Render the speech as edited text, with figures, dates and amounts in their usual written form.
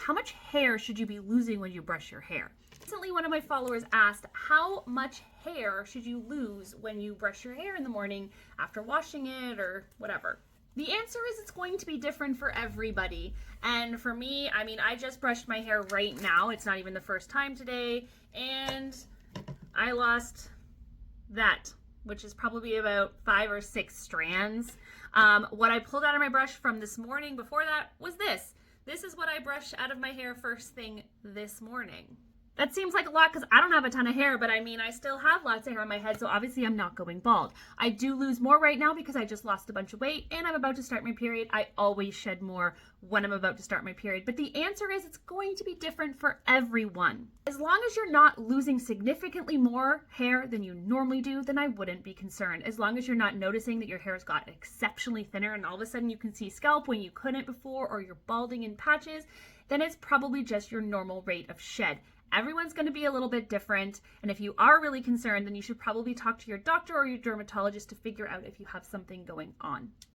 how much hair should you be losing when you brush your hair? Recently, one of my followers asked, how much hair should you lose when you brush your hair in the morning after washing it or whatever? The answer is it's going to be different for everybody. And for me, I mean, I just brushed my hair right now. It's not even the first time today. And I lost that, which is probably about 5 or 6 strands. What I pulled out of my brush from this morning before that was this. This is what I brushed out of my hair first thing this morning. That seems like a lot because I don't have a ton of hair, but I mean, I still have lots of hair on my head, so obviously I'm not going bald. I do lose more right now because I just lost a bunch of weight and I'm about to start my period. I always shed more when I'm about to start my period, but the answer is it's going to be different for everyone. As long as you're not losing significantly more hair than you normally do, then I wouldn't be concerned. As long as you're not noticing that your hair's got exceptionally thinner and all of a sudden you can see scalp when you couldn't before, or you're balding in patches, then it's probably just your normal rate of shed. Everyone's going to be a little bit different, and if you are really concerned, then you should probably talk to your doctor or your dermatologist to figure out if you have something going on.